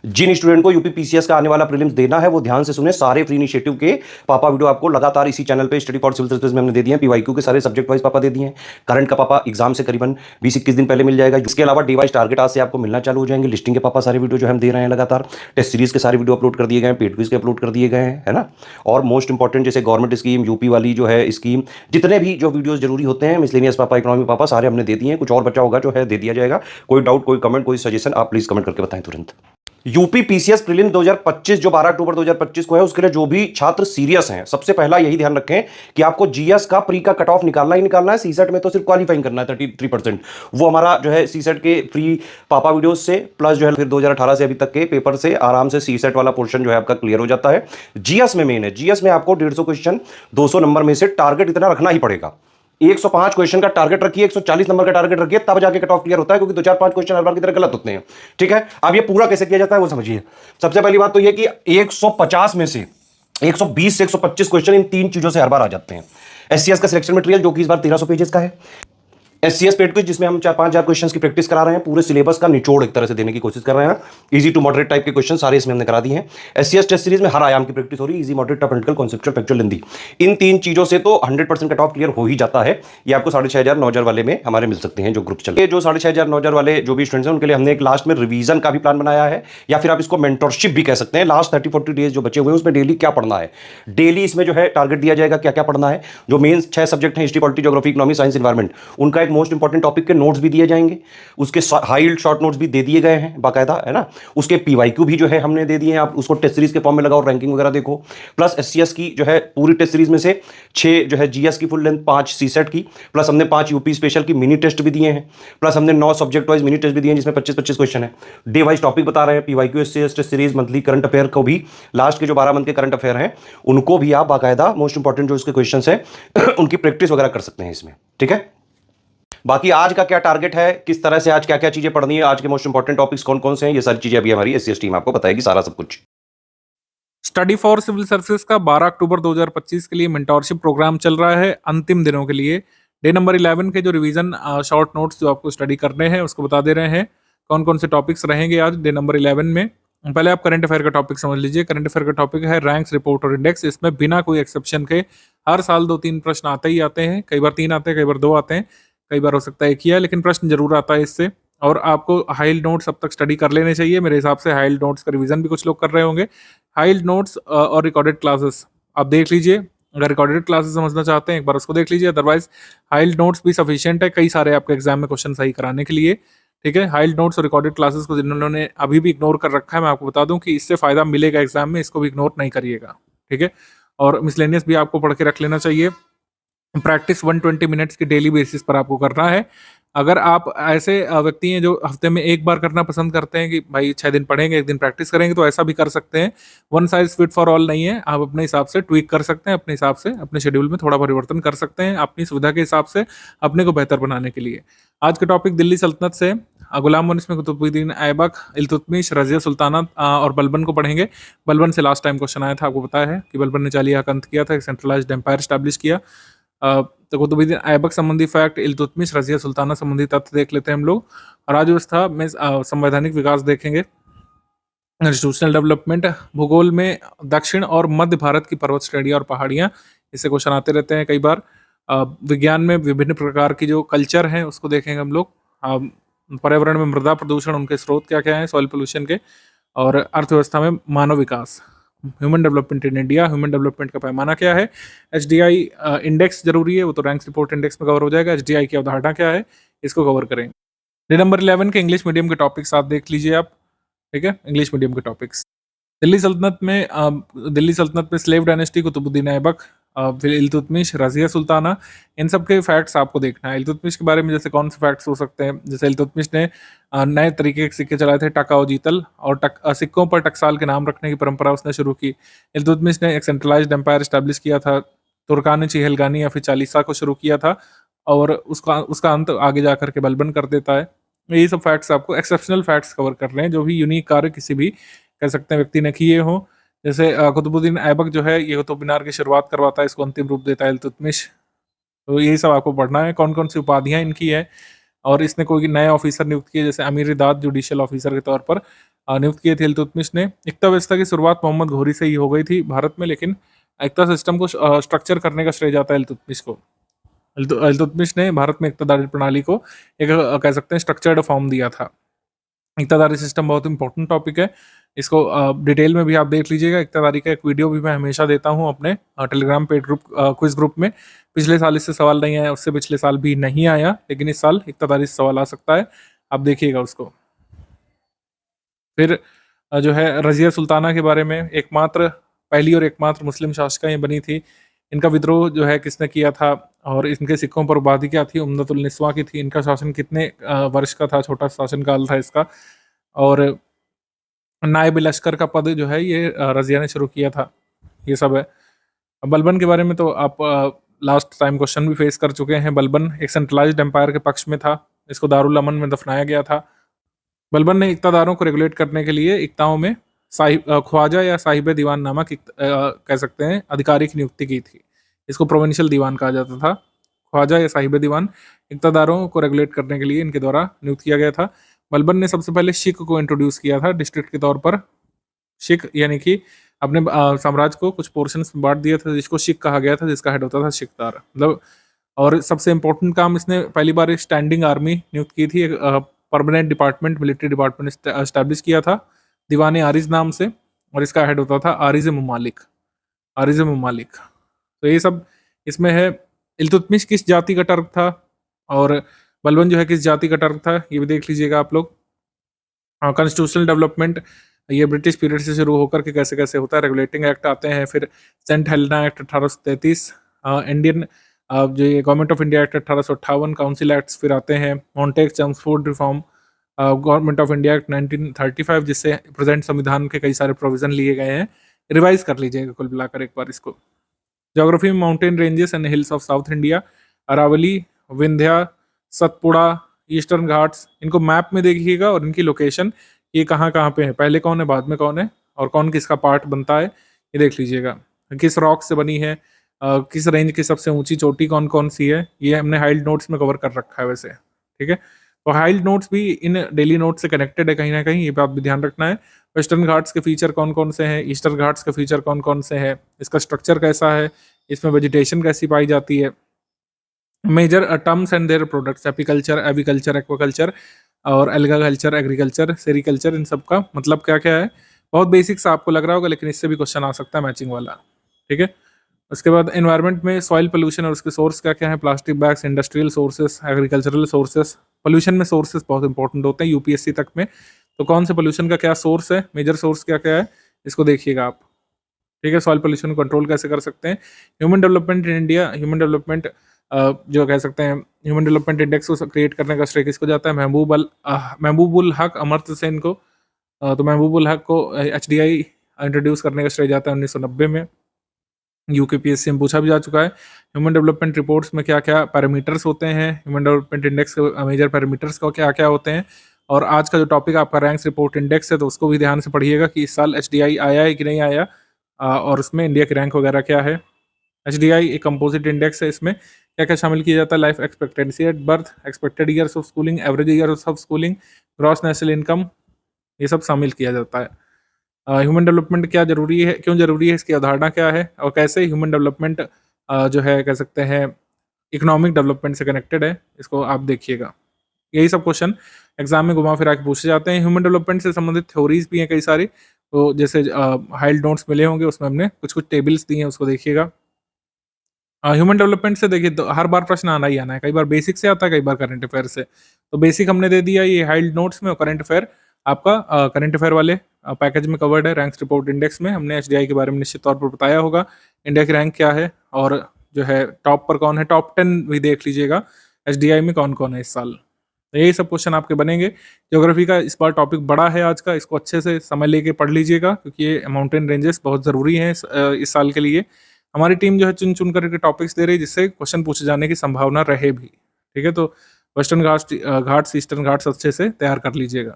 जिन student को UP PCS का आने वाला प्रीलिम्स देना है वो ध्यान से सुने। सारे फ्री इनिशिएटिव के पापा वीडियो आपको लगातार इसी चैनल पे स्टडी फॉर सिविल सर्विस में हमने दे दिए हैं। पीवाईक्यू के सारे सब्जेक्ट वाइज पापा दे दिए हैं। करंट का पापा एग्जाम से करीबन 20-21 दिन पहले मिल जाएगा। इसके अलावा डिवाइस टारगेट आज से आपको मिलना चालू हो जाएंगे। लिस्टिंग के पापा सारे वीडियो जो हम दे रहे हैं लगातार। टेस्ट सीरीज के सारे वीडियो अपलोड कर दिए गए हैं, पेड क्विज के अपलोड कर दिए गए हैं, है ना। और मोस्ट इंपॉर्टेंट जैसे गवर्नमेंट स्कीम, यूपी वाली जो है स्कीम, जितने भी जो वीडियोस जरूरी होते हैं, मिसलेनियस पापा, इकोनॉमी पापा, सारे हमने दे दिए हैं। कुछ और बचा होगा जो है दे दिया जाएगा। कोई डाउट, कोई कमेंट, कोई सजेशन, आप प्लीज कमेंट करके बताएं तुरंत। यूपी पीसीएस प्रीलिम 2025 जो 12 अक्टूबर 2025 को है, उसके लिए जो भी छात्र सीरियस हैं, सबसे पहला यही ध्यान रखें कि आपको जीएस का प्री का कट ऑफ निकालना ही निकालना है। सीसेट में तो सिर्फ क्वालिफाइंग करना है 33%। वो हमारा जो है सीसेट के फ्री पापा वीडियोस से प्लस जो है फिर 2018 से अभी तक के पेपर से आराम से सीसेट वाला पोर्शन जो है आपका क्लियर हो जाता है। जीएस में मेन है, जीएस में आपको 150 क्वेश्चन 200 नंबर में से टारगेट इतना रखना ही पड़ेगा। 105 क्वेश्चन का टारगेट रखिए, 140 नंबर का टारगेट रखिए, तब जाके कट ऑफ क्लियर होता है, क्योंकि 2-4-5 क्वेश्चन हर बार की तरह गलत होते हैं। ठीक है, अब ये पूरा कैसे किया जाता है वो समझिए। सबसे पहली बात तो ये कि 150 में से 120 से 125 क्वेश्चन इन तीन चीजों से हर बार आ जाते हैं। एससीएस का सिलेक्शन मटेरियल जो कि इस बार 1300 पेजेस का है। एससीएस पेड क्विज जिसमें हम 4-5 क्वेश्चंस की प्रैक्टिस करा रहे हैं, पूरे सिलेबस का निचोड़ एक तरह से देने की कोशिश कर रहे हैं। इजी टू मॉडरेट टाइप के क्वेश्चन सारे इसमें हमने करा दिए हैं। एससीएस टेस्ट सीरीज में हर आयाम की प्रैक्टिस हो रही है, easy, moderate, tough, analytical, conceptual, factual, Hindi. इन तीन चीजों से तो 100% कट ऑफ क्लियर हो ही जाता है। ये आपको 6500 9,000 वाले में हमारे मिल सकते हैं जो ग्रुप चलते हैं। जो 6500 9,000 वाले जो भी स्टूडेंट्स हैं उनके लिए हमने एक लास्ट में रिवीजन का भी प्लान बनाया है, या फिर आप इसको मेंटरशिप भी कह सकते हैं। लास्ट 30-40 डेज जो बचे हुए हैं उसमें डेली क्या पढ़ना है, डेली इसमें जो है टारगेट दिया जाएगा क्या क्या पढ़ना है। जो मेन 6 सब्जेक्ट हैं, history, polity, geography, economy, science, environment, उनका एक मोस्ट इंपॉर्टेंट टॉपिक के नोट्स भी दिए जाएंगे। उसके हाई शॉर्ट नोट्स भी दे दिए गए हैं बाकायदा, है ना। उसके पीवाईक्यू भी जो है हमने दे दिए हैं, आप उसको टेस्ट सीरीज के फॉर्म में लगाओ, रैंकिंग वगैरह देखो। प्लस एससीएस की जो है पूरी टेस्ट सीरीज में से 6 जो है जीएस की फुल लेंथ, 5 सीसेट की, प्लस हमने 5 यूपी स्पेशल की मिनी टेस्ट भी दिए हैं, प्लस हमने 9 सब्जेक्ट वाइज मिनी टेस्ट भी दिए हैं जिसमें 25-25 क्वेश्चन है। डे वाइज टॉपिक बता रहे हैं, PYQ, SCS test series, monthly current affair को भी, लास्ट के जो 12 मंथ के करंट अफेयर हैं उनको भी आप बाकायदा मोस्ट इंपॉर्टेंट जो उसके क्वेश्चन है उनकी प्रैक्टिस वगैरह कर सकते हैं इसमें। ठीक है, बाकी आज का क्या टारगेट है, किस तरह से आज क्या क्या चीजें पढ़नी है, आज के मोस्ट इंपॉर्टेंट टॉपिक्स कौन कौन से हैं, ये सारी चीजें अभी हमारी एससीएस टीम आपको बताएगी सारा सब कुछ। स्टडी फॉर सिविल सर्विसेज का 12 अक्टूबर 2025 के लिए मेंटोरशिप प्रोग्राम चल रहा है अंतिम दिनों के लिए। डे नंबर 11 के जो रिवीजन शॉर्ट नोट्स जो आपको स्टडी करने हैं उसको बता दे रहे हैं कौन कौन से टॉपिक्स रहेंगे आज डे नंबर 11 में। पहले आप करंट अफेयर का टॉपिक समझ लीजिए। करंट अफेयर का टॉपिक है रैंक्स, रिपोर्ट और इंडेक्स। इसमें बिना कोई एक्सेप्शन के हर साल 2-3 प्रश्न आते ही आते हैं। कई बार 3 आते हैं, कई बार 2 आते हैं, कई बार हो सकता है 1 ही है, लेकिन प्रश्न जरूर आता है इससे। और आपको हाइल्ड नोट्स अब तक स्टडी कर लेने चाहिए। मेरे हिसाब से हाइल्ड नोट्स का रिवीजन भी कुछ लोग कर रहे होंगे। हाइल्ड नोट्स और रिकॉर्डेड क्लासेस आप देख लीजिए। अगर रिकॉर्डेड क्लासेस समझना चाहते हैं एक बार उसको देख लीजिए, अदरवाइज हाइल्ड नोट्स भी सफिशिएंट है कई सारे आपके एग्जाम में क्वेश्चन सही कराने के लिए। ठीक है, हाइल्ड नोट्स और रिकॉर्डेड क्लासेस को जिन्होंने अभी भी इग्नोर कर रखा है, मैं आपको बता दूं कि इससे फायदा मिलेगा एग्जाम में, इसको भी इग्नोर नहीं करिएगा। ठीक है, और मिसलेनियस भी आपको पढ़ के रख लेना चाहिए। प्रैक्टिस 120 मिनट्स की डेली बेसिस पर आपको करना है। अगर आप ऐसे व्यक्ति हैं जो हफ्ते में एक बार करना पसंद करते हैं कि भाई 6 दिन पढ़ेंगे 1 दिन प्रैक्टिस करेंगे, तो ऐसा भी कर सकते हैं। One size fit for all नहीं है, आप अपने हिसाब से ट्वीक कर सकते हैं, अपने हिसाब से अपने शेड्यूल में थोड़ा परिवर्तन कर सकते हैं अपनी सुविधा के हिसाब से, अपने को बेहतर बनाने के लिए। आज का टॉपिक दिल्ली सल्तनत से गुलाम मुनिस में कुतुबुद्दीन ऐबक, इल्तुतमिश, रजिया सुल्ताना और बलबन को पढ़ेंगे। बलबन से लास्ट टाइम क्वेश्चन आया था, आपको पता है कि बलबन ने चालिया का अंत किया था, एक सेंट्रलाइज्ड एम्पायर स्टैब्लिश किया। तो कुतुबुद्दीन ऐबक संबंधी फैक्ट, इल्तुतमिश, रजिया सुल्ताना संबंधी तथ्य देख लेते हैं हम लोग। राज्य व्यवस्था में संवैधानिक विकास देखेंगे। इंस्टीट्यूशनल डेवलपमेंट, भूगोल में दक्षिण और मध्य भारत की पर्वत श्रेणियाँ और पहाड़ियाँ, इससे क्वेश्चन आते रहते हैं कई बार। विज्ञान में विभिन्न प्रकार की जो कल्चर हैं उसको देखेंगे हम लोग। पर्यावरण में मृदा प्रदूषण, उनके स्रोत क्या क्या हैं, सॉइल पोल्यूशन के। और अर्थव्यवस्था में मानव विकास, human development in India, human development का पैमाना क्या है। एचडीआई इंडेक्स जरूरी है, वो तो रैंक्स रिपोर्ट इंडेक्स में कवर हो जाएगा। एचडीआई की अवधारणा क्या है, इसको कवर करेंगे। डे नंबर 11 के इंग्लिश मीडियम के टॉपिक्स आप देख लीजिए आप। ठीक है, इंग्लिश मीडियम के टॉपिक्स दिल्ली सल्तनत में स्लेव डायनेस्टी, कुतुबुद्दीन ऐबक, फिर इल्तुतमिश, रजिया सुल्ताना, इन सब के फैक्ट्स आपको देखना है। इल्तुतमिश के बारे में जैसे कौन से फैक्ट्स हो सकते हैं, जैसे इल्तुतमिश ने नए तरीके के सिक्के चलाए थे, टका और जीतल, और सिक्कों पर टकसाल के नाम रखने की परंपरा उसने शुरू की। इल्तुतमिश ने एक सेंट्रलाइज्ड एम्पायर स्टैब्लिश किया था। तुर्कान चिहलगानी या फिर चालीसा को शुरू किया था, और उसका अंत आगे जाकर के बलबन कर देता है। ये सब फैक्ट्स आपको एक्सेप्शनल फैक्ट्स कवर कर रहे हैं, जो भी यूनिक कार्य किसी भी कह सकते हैं व्यक्ति ने किए हो। जैसे कुतुबुद्दीन ऐबक जो है ये कुतुब मीनार की शुरुआत करवाता है, इसको अंतिम रूप देता है इल्तुतमिश। तो यही सब आपको पढ़ना है, कौन कौन सी उपाधियां इनकी है, और इसने कोई नए ऑफिसर नियुक्त किए, जैसे अमीर इदाद जुडिशियल ऑफिसर के तौर पर नियुक्त किए थे इल्तुतमिश ने। एकता व्यवस्था की शुरुआत मोहम्मद घोरी से ही हो गई थी भारत में, लेकिन एकता सिस्टम को स्ट्रक्चर करने का श्रेय जाता है इल्तुतमिश को। इल्तुतमिश ने भारत में इक्तदारी प्रणाली को एक कह सकते हैं स्ट्रक्चर्ड फॉर्म दिया था। इक्तदारी सिस्टम बहुत इंपॉर्टेंट टॉपिक है, इसको डिटेल में भी आप देख लीजिएगा। इक्तदारी का एक वीडियो भी मैं हमेशा देता हूँ अपने Telegram paid group quiz group में। पिछले साल इससे सवाल नहीं आया, उससे पिछले साल भी नहीं आया, लेकिन इस साल इक्तदारी से सवाल आ सकता है, आप देखिएगा उसको। फिर जो है रज़िया सुल्ताना के बारे में, पहली और एकमात्र मुस्लिम शासिका ये बनी थी। इनका विद्रोह जो है किसने किया था और इनके सिखों पर उपाधि क्या थी? उम्मतुल निस्वा की थी। इनका शासन कितने वर्ष का था? छोटा शासनकाल था इसका। और नायब लश्कर का पद जो है ये रज़िया ने शुरू किया था। ये सब है। बलबन के बारे में तो आप लास्ट टाइम क्वेश्चन भी फेस कर चुके हैं। बलबन एक सेंट्रलाइज्ड एम्पायर के पक्ष में था, इसको दारुल अमन में दफनाया गया था। बलबन ने इक्तादारों को रेगुलेट करने के लिए इक्ताओं में ख्वाजा या साहिब दीवान नामक कह सकते हैं अधिकारी की नियुक्ति की थी। इसको प्रोविंशियल दीवान कहा जाता था। ख्वाजा या साहिब दीवान इक्तादारों को रेगुलेट करने के लिए इनके द्वारा नियुक्त किया गया था। बलबन ने सबसे पहले शिक को इंट्रोड्यूस किया था डिस्ट्रिक्ट के तौर पर। शिक यानी कि अपने साम्राज्य को कुछ पोर्शंस में बांट दिया था, जिसको शिक कहा गया था, जिसका हेड होता था शिकदार, मतलब। और सबसे इंपॉर्टेंट काम, इसने पहली बार एक स्टैंडिंग आर्मी नियुक्त की थी, एक permanent department, military department establish किया था दीवान आरिज नाम से, और इसका हेड होता था आरिज मुमालिक। आरिज मुमालिक। तो ये सब इसमें है। इल्तुतमिश किस जाति का टर्क था और बलबन जो है किस जाति का टर्क था, ये भी देख लीजिएगा आप लोग। कॉन्स्टिट्यूशनल डेवलपमेंट ये ब्रिटिश पीरियड से शुरू होकर के कैसे कैसे होता है। रेगुलेटिंग एक्ट आते हैं, फिर सेंट हेलेना एक्ट 1833, इंडियन जो ये government of India act 1858, council acts फिर आते हैं। Montagu Chelmsford reform, government of India act 1935, जिससे प्रेजेंट संविधान के कई सारे प्रोविजन लिए गए हैं। रिवाइज कर लीजिएगा कुल मिलाकर एक बार इसको। ज्योग्राफी में mountain ranges and hills of south India, Aravali, Vindhya, Satpura, eastern ghats, इनको मैप में देखिएगा और इनकी लोकेशन, ये कहाँ कहाँ पे है, पहले कौन है बाद में कौन है, और कौन किसका पार्ट बनता है, ये देख लीजिएगा। किस रॉक से बनी है, किस रेंज की सबसे ऊंची चोटी कौन कौन सी है, ये हमने हाइल्ड नोट्स में कवर कर रखा है वैसे, ठीक है। तो हाइल्ड नोट्स भी इन डेली नोट से कनेक्टेड है कहीं ना कहीं, ये बात भी ध्यान रखना है। वेस्टर्न घाट्स के फीचर कौन कौन से हैं, ईस्टर्न घाट्स के फीचर कौन कौन से हैं, इसका स्ट्रक्चर कैसा है, इसमें वेजिटेशन कैसी पाई जाती है। Major terms and their products, apiculture, aviculture, aquaculture और एल्गाकल्चर, एग्रीकल्चर, सेरिकल्चर, इन सब का मतलब क्या क्या है। बहुत बेसिक्स आपको लग रहा होगा, लेकिन इससे भी क्वेश्चन आ सकता है मैचिंग वाला, ठीक है। उसके बाद एनवायरनमेंट में सॉइल पोल्यूशन और उसके सोर्स क्या क्या है, plastic bags, industrial sources, agricultural sources. Pollution में सोर्सेस बहुत इंपॉर्टेंट होते हैं यूपीएससी तक में, तो कौन से पोल्यूशन का क्या सोर्स है, मेजर सोर्स क्या क्या है, इसको देखिएगा आप, ठीक है। सॉइल पोल्यूशन को कंट्रोल कैसे कर सकते हैं। Human development in India, human development जो कह सकते हैं ह्यूमन डेवलपमेंट इंडेक्स को क्रिएट करने का श्रेय किसको जाता है, महबूबुल हक अमर्त्य सेन को। तो महबूबुल हक को HDI इंट्रोड्यूस करने का श्रेय जाता है 1990 में। यूकेपीएससी में पूछा भी जा चुका है। ह्यूमन डेवलपमेंट रिपोर्ट्स में क्या क्या पैरामीटर्स होते हैं, ह्यूमन डेवलपमेंट इंडेक्स के मेजर पैरामीटर्स का क्या क्या होते हैं। और आज का जो टॉपिक आपका रैंक्स रिपोर्ट इंडेक्स है, तो उसको भी ध्यान से पढ़िएगा कि इस साल HDI आया है कि नहीं आया, और उसमें इंडिया की रैंक वगैरह क्या है। HDI एक कंपोजिट इंडेक्स है, इसमें क्या क्या शामिल किया जाता है, life expectancy at birth, expected years of schooling, average years of schooling, gross national income, ये सब शामिल किया जाता है। ह्यूमन डेवलपमेंट क्या जरूरी है, क्यों जरूरी है, इसकी अवधारणा क्या है, और कैसे ह्यूमन डेवलपमेंट जो है कह सकते हैं इकोनॉमिक डेवलपमेंट से कनेक्टेड है, इसको आप देखिएगा। यही सब क्वेश्चन एग्जाम में घुमा फिरा के पूछे जाते हैं। ह्यूमन डेवलपमेंट से संबंधित थ्योरीज भी हैं कई सारी, तो जैसे हाइल्ड नोट्स मिले होंगे, उसमें हमने कुछ कुछ टेबल्स दी हैं, उसको देखिएगा। ह्यूमन डेवलपमेंट से देखिए तो हर बार प्रश्न आना ही आना है, कई बार बेसिक से आता है, कई बार करंट अफेयर से। तो बेसिक हमने दे दिया ये हाइल्ड नोट्स में, और करंट अफेयर आपका करंट अफेयर वाले पैकेज में कवर्ड है। रैंक्स रिपोर्ट इंडेक्स में हमने HDI के बारे में निश्चित तौर पर बताया होगा, इंडिया की रैंक क्या है, और जो है टॉप पर कौन है, टॉप 10 भी देख लीजिएगा HDI में कौन कौन है इस साल। तो यही सब क्वेश्चन आपके बनेंगे। ज्योग्राफी का इस बार टॉपिक बड़ा है आज का, इसको अच्छे से समय लेके पढ़ लीजिएगा, क्योंकि ये माउंटेन रेंजेस बहुत ज़रूरी हैं इस साल के लिए। हमारी टीम जो है चुन चुन करके टॉपिक्स दे रही है, जिससे क्वेश्चन पूछे जाने की संभावना रहे भी, ठीक है। तो वेस्टर्न घाट्स, ईस्टर्न घाट्स अच्छे से तैयार कर लीजिएगा।